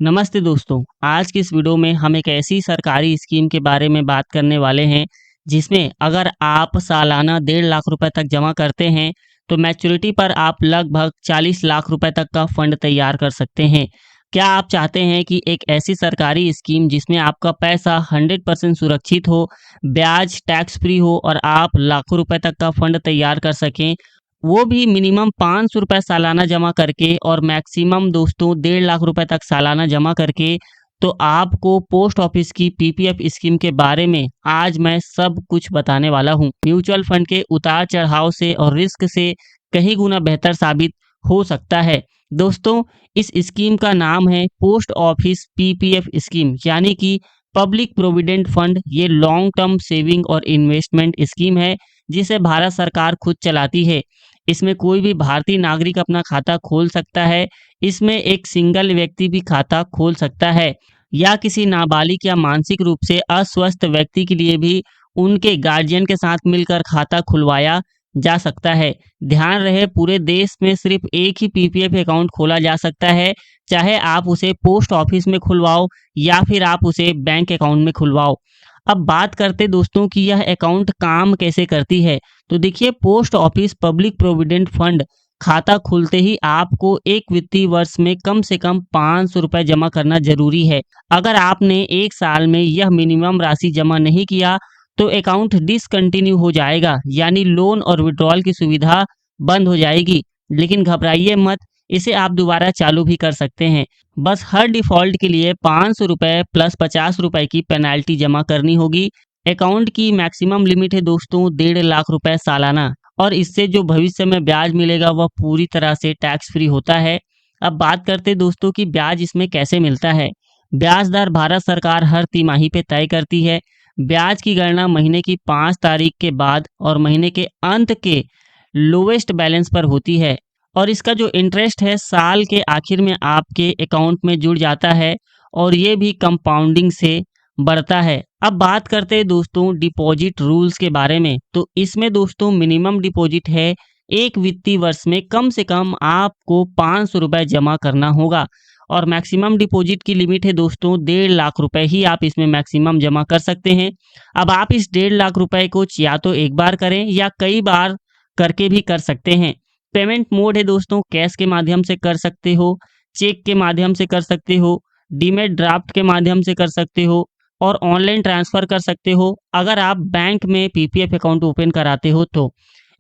नमस्ते दोस्तों, आज की इस वीडियो में हम एक ऐसी सरकारी स्कीम के बारे में बात करने वाले हैं, जिसमें अगर आप सालाना 1.5 लाख रुपए तक जमा करते हैं, तो मैच्योरिटी पर आप लगभग 40 लाख रुपए तक का फंड तैयार कर सकते हैं। क्या आप चाहते हैं कि एक ऐसी सरकारी स्कीम जिसमें आपका पैसा 100% सुरक्षित हो, ब्याज टैक्स फ्री हो और आप लाखों रुपए तक का फंड तैयार कर सकें, वो भी मिनिमम 500 रुपए सालाना जमा करके और मैक्सिमम दोस्तों 1.5 लाख रुपए तक सालाना जमा करके। तो आपको पोस्ट ऑफिस की पीपीएफ स्कीम के बारे में आज मैं सब कुछ बताने वाला हूँ। म्यूचुअल फंड के उतार चढ़ाव से और रिस्क से कहीं गुना बेहतर साबित हो सकता है। दोस्तों, इस स्कीम का नाम है पोस्ट ऑफिस पीपीएफ स्कीम, यानी कि पब्लिक प्रोविडेंट फंड। ये लॉन्ग टर्म सेविंग और इन्वेस्टमेंट स्कीम है, जिसे भारत सरकार खुद चलाती है। इसमें कोई भी भारतीय नागरिक अपना खाता खोल सकता है। इसमें एक सिंगल व्यक्ति भी खाता खोल सकता है, या किसी नाबालिग या मानसिक रूप से अस्वस्थ व्यक्ति के लिए भी उनके गार्जियन के साथ मिलकर खाता खुलवाया जा सकता है। ध्यान रहे, पूरे देश में सिर्फ एक ही पीपीएफ अकाउंट खोला जा सकता है, चाहे आप उसे पोस्ट ऑफिस में खुलवाओ या फिर आप उसे बैंक अकाउंट में खुलवाओ। अब बात करते दोस्तों कि यह अकाउंट काम कैसे करती है। तो देखिए, post office public provident fund खाता खुलते ही आपको एक वित्तीय वर्ष में कम से कम 500 रुपए जमा करना जरूरी है। अगर आपने एक साल में यह मिनिमम राशि जमा नहीं किया, तो अकाउंट डिसकंटिन्यू हो जाएगा, यानी लोन और विड्रॉल की सुविधा बंद हो जाएगी। लेकिन घबराइए मत, इसे आप दोबारा चालू भी कर सकते हैं। बस हर डिफॉल्ट के लिए 500 रुपए प्लस 50 रुपए की पेनाल्टी जमा करनी होगी। अकाउंट की मैक्सिमम लिमिट है दोस्तों 1.5 लाख रुपए सालाना, और इससे जो भविष्य में ब्याज मिलेगा वह पूरी तरह से टैक्स फ्री होता है। अब बात करते दोस्तों कि ब्याज इसमें कैसे मिलता है। ब्याज दर भारत सरकार हर तिमाही पे तय करती है। ब्याज की गणना महीने की 5 तारीख के बाद और महीने के अंत के लोवेस्ट बैलेंस पर होती है, और इसका जो इंटरेस्ट है साल के आखिर में आपके अकाउंट में जुड़ जाता है, और ये भी कंपाउंडिंग से बढ़ता है। अब बात करते हैं दोस्तों डिपॉजिट रूल्स के बारे में। तो इसमें दोस्तों मिनिमम डिपॉजिट है, एक वित्तीय वर्ष में कम से कम आपको 500 रुपए जमा करना होगा, और मैक्सिमम डिपॉजिट की लिमिट है दोस्तों 1.5 लाख रुपए ही आप इसमें मैक्सिमम जमा कर सकते हैं। अब आप इस 1.5 लाख रुपए को या तो एक बार करें या कई बार करके भी कर सकते हैं। पेमेंट मोड है दोस्तों, कैश के माध्यम से कर सकते हो, चेक के माध्यम से कर सकते हो, डीमैट ड्राफ्ट के माध्यम से कर सकते हो, और ऑनलाइन ट्रांसफर कर सकते हो अगर आप बैंक में पीपीएफ अकाउंट ओपन कराते हो तो।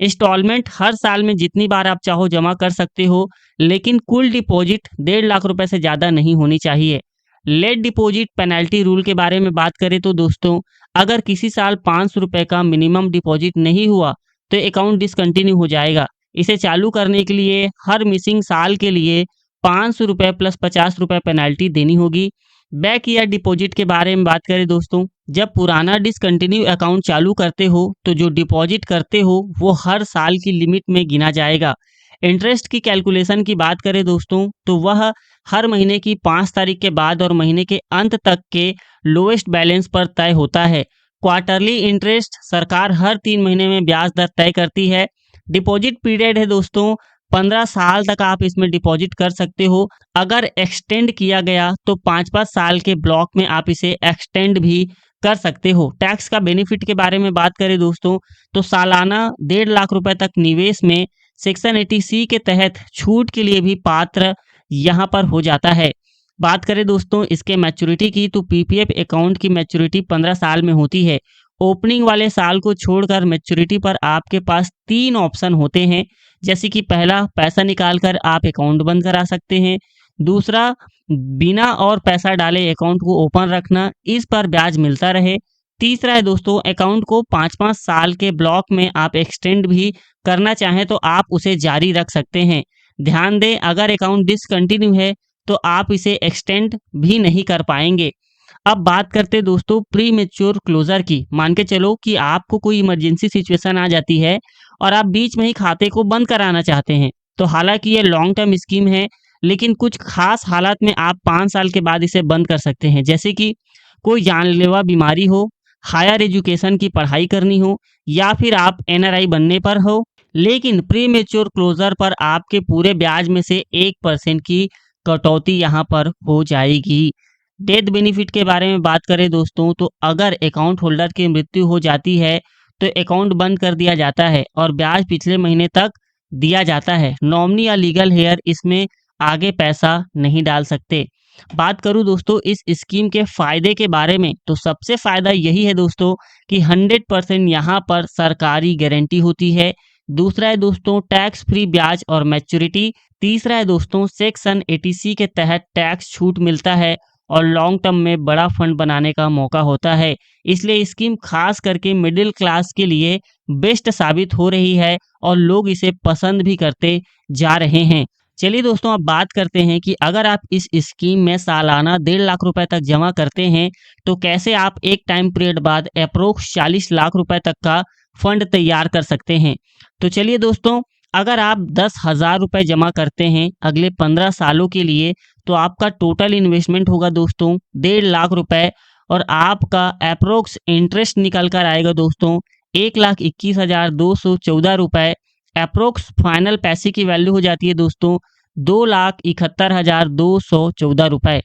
इंस्टॉलमेंट हर साल में जितनी बार आप चाहो जमा कर सकते हो, लेकिन कुल डिपॉजिट 1.5 लाख रुपए से ज़्यादा नहीं होनी चाहिए। लेट डिपॉजिट पेनल्टी रूल के बारे में बात करें तो दोस्तों, अगर किसी साल 500 रुपए का मिनिमम डिपॉजिट नहीं हुआ, तो अकाउंट डिसकंटिन्यू हो जाएगा। इसे चालू करने के लिए हर मिसिंग साल के लिए 500 रुपए प्लस 50 रुपए पेनल्टी देनी होगी। बैक ईयर डिपॉजिट के बारे में बात करें दोस्तों, जब पुराना डिसकंटिन्यू अकाउंट चालू करते हो तो जो डिपॉजिट करते हो वो हर साल की लिमिट में गिना जाएगा। इंटरेस्ट की कैलकुलेशन की बात करें दोस्तों, तो वह हर महीने की 5 तारीख के बाद और महीने के अंत तक के लोएस्ट बैलेंस पर तय होता है। क्वार्टरली इंटरेस्ट सरकार हर 3 महीने में ब्याज दर तय करती है। डिपॉजिट पीरियड है दोस्तों 15 साल तक आप इसमें डिपॉजिट कर सकते हो। अगर एक्सटेंड किया गया तो 5-5 साल के ब्लॉक में आप इसे एक्सटेंड भी कर सकते हो। टैक्स का बेनिफिट के बारे में बात करें दोस्तों, तो सालाना 1.5 लाख रुपए तक निवेश में सेक्शन 80C के तहत छूट के लिए भी पात्र यहाँ पर हो जाता है। बात करें दोस्तों इसके मैच्योरिटी की, तो पीपीएफ अकाउंट की मैच्योरिटी 15 साल में होती है। ओपनिंग वाले साल को छोड़कर मैच्योरिटी पर आपके पास 3 ऑप्शन होते हैं, जैसे कि पहला, पैसा निकालकर आप अकाउंट बंद करा सकते हैं। दूसरा, बिना और पैसा डाले अकाउंट को ओपन रखना, इस पर ब्याज मिलता रहे। तीसरा है दोस्तों, अकाउंट को 5-5 साल के ब्लॉक में आप एक्सटेंड भी करना चाहें तो आप उसे जारी रख सकते हैं। ध्यान दें, अगर अकाउंट डिसकंटिन्यू है तो आप इसे एक्सटेंड भी नहीं कर पाएंगे। अब बात करते दोस्तों प्री मेच्योर क्लोजर की। मान के चलो कि आपको कोई इमरजेंसी सिचुएशन आ जाती है और आप बीच में ही खाते को बंद कराना चाहते हैं, तो हालांकि ये लॉन्ग टर्म स्कीम है, लेकिन कुछ खास हालात में आप 5 साल के बाद इसे बंद कर सकते हैं, जैसे कि कोई जानलेवा बीमारी हो, हायर एजुकेशन की पढ़ाई करनी हो, या फिर आप एनआरआई बनने पर हो। लेकिन प्री मेच्योर क्लोजर पर आपके पूरे ब्याज में से 1% की कटौती यहाँ पर हो जाएगी। डेथ बेनिफिट के बारे में बात करें दोस्तों, तो अगर अकाउंट होल्डर की मृत्यु हो जाती है तो अकाउंट बंद कर दिया जाता है और ब्याज पिछले महीने तक दिया जाता है। नॉमिनी या लीगल हेयर इसमें आगे पैसा नहीं डाल सकते। बात करूं दोस्तों इस स्कीम के फायदे के बारे में, तो सबसे फायदा यही है दोस्तों कि 100% यहाँ पर सरकारी गारंटी होती है। दूसरा है दोस्तों टैक्स फ्री ब्याज और मैच्योरिटी। तीसरा है दोस्तों सेक्शन 80C के तहत टैक्स छूट मिलता है और लॉन्ग टर्म में बड़ा फंड बनाने का मौका होता है। इसलिए स्कीम खास करके मिडिल क्लास के लिए बेस्ट साबित हो रही है और लोग इसे पसंद भी करते जा रहे हैं। चलिए दोस्तों अब बात करते हैं कि अगर आप इस स्कीम में सालाना 1.5 लाख रुपए तक जमा करते हैं तो कैसे आप एक टाइम पीरियड बाद अप्रोक्स 40 लाख रुपए तक का फंड तैयार कर सकते हैं। तो चलिए दोस्तों, अगर आप 10,000 रुपए जमा करते हैं अगले 15 सालों के लिए तो आपका टोटल इन्वेस्टमेंट होगा दोस्तों 1.5 लाख रुपए और आपका अप्रोक्स इंटरेस्ट निकल कर आएगा दोस्तों 1,21,214 रुपए। अप्रोक्स फाइनल पैसे की वैल्यू हो जाती है दोस्तों 2,71,214 रुपए।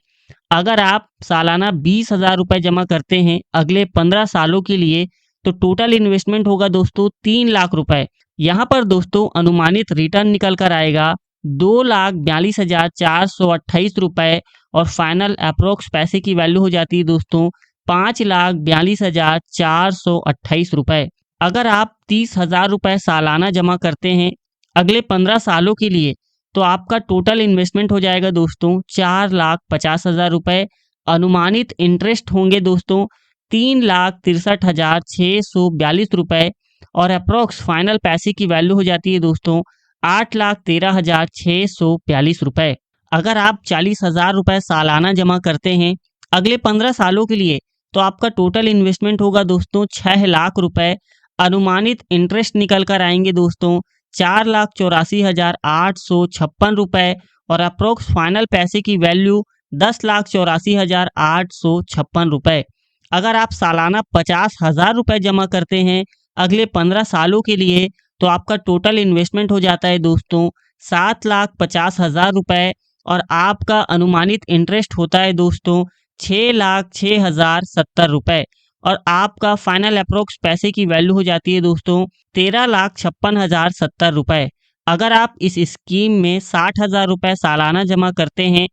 अगर आप सालाना 20,000 रुपए जमा करते हैं अगले 15 सालों के लिए तो टोटल इन्वेस्टमेंट होगा दोस्तों 3 लाख रुपए। यहाँ पर दोस्तों अनुमानित रिटर्न निकल कर आएगा 2,42,428 रुपए और फाइनल अप्रोक्स पैसे की वैल्यू हो जाती है दोस्तों 5,42,428 रुपए। अगर आप 30,000 रुपए सालाना जमा करते हैं अगले 15 सालों के लिए तो आपका टोटल इन्वेस्टमेंट हो जाएगा दोस्तों 4,50,000 रुपए। अनुमानित इंटरेस्ट होंगे दोस्तों 3,63,642 रुपए और अप्रोक्स फाइनल पैसे की वैल्यू हो जाती है दोस्तों 8,13,642 रुपए। अगर आप 40,000 रुपए सालाना जमा करते हैं अगले 15 सालों के लिए तो आपका टोटल इन्वेस्टमेंट होगा दोस्तों 6 लाख रुपए। अनुमानित इंटरेस्ट निकल कर आएंगे दोस्तों 4,84,856 रुपए और अप्रोक्स फाइनल पैसे की वैल्यू 10,84,856 रुपए। अगर आप सालाना 50,000 रुपए जमा करते हैं अगले 15 सालों के लिए तो आपका टोटल इन्वेस्टमेंट हो जाता है दोस्तों 7,50,000 रुपए और आपका अनुमानित इंटरेस्ट होता है दोस्तों 6,06,070 रुपए और आपका फाइनल अप्रोक्स पैसे की वैल्यू हो जाती है दोस्तों 13,56,070 रुपए। अगर आप इस स्कीम में 60,000 रुपए सालाना जमा करते हैं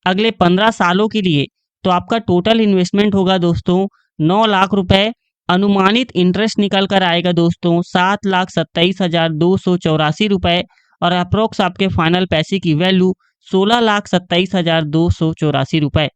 अगले 15 सालों के लिए तो आपका टोटल इन्वेस्टमेंट होगा दोस्तों 9 लाख रुपए। अनुमानित इंटरेस्ट निकल कर आएगा दोस्तों 7,27,284 रुपए और अप्रोक्स आपके फाइनल पैसे की वैल्यू 16,27,284 रुपए।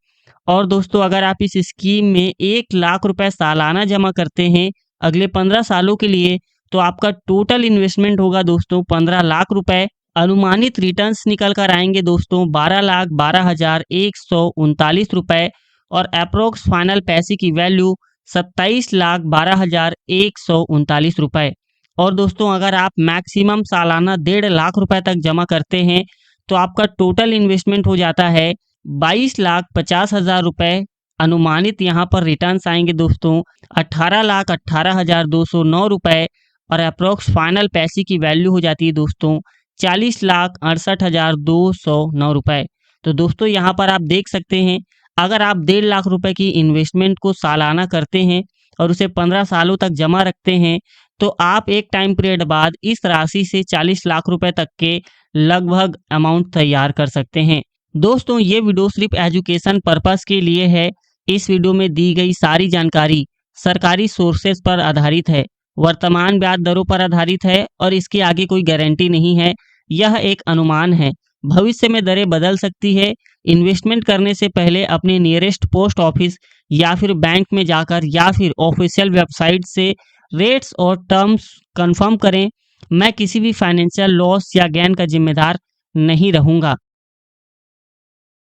और दोस्तों अगर आप इस स्कीम में 1 लाख रुपए सालाना जमा करते हैं अगले 15 सालों के लिए तो आपका टोटल इन्वेस्टमेंट होगा दोस्तों 15 लाख रुपए। अनुमानित रिटर्न्स निकल कर आएंगे दोस्तों 12,12,139 रुपए और अप्रोक्स फाइनल पैसे की वैल्यू 27,12,139 रुपए। और दोस्तों अगर आप मैक्सिमम सालाना 1.5 लाख रुपए तक जमा करते हैं तो आपका टोटल इन्वेस्टमेंट हो जाता है 22,50,000 रुपए। अनुमानित यहाँ पर रिटर्न्स आएंगे दोस्तों 18,18,209 रुपए और अप्रोक्स फाइनल पैसे की वैल्यू हो जाती है दोस्तों 40,68,209 रुपए। तो दोस्तों यहाँ पर आप देख सकते हैं अगर आप 1.5 लाख रुपए की इन्वेस्टमेंट को सालाना करते हैं और उसे 15 सालों तक जमा रखते हैं तो आप एक टाइम पीरियड बाद इस राशि से 40 लाख रुपए तक के लगभग अमाउंट तैयार कर सकते हैं। दोस्तों ये वीडियो सिर्फ एजुकेशन पर्पस के लिए है। इस वीडियो में दी गई सारी जानकारी सरकारी सोर्सेज पर आधारित है, वर्तमान ब्याज दरों पर आधारित है और इसके आगे कोई गारंटी नहीं है। यह एक अनुमान है, भविष्य में दरें बदल सकती है। इन्वेस्टमेंट करने से पहले अपने नियरेस्ट पोस्ट ऑफिस या फिर बैंक में जाकर या फिर ऑफिशियल वेबसाइट से रेट्स और टर्म्स कंफर्म करें। मैं किसी भी फाइनेंशियल लॉस या गेन का जिम्मेदार नहीं रहूँगा।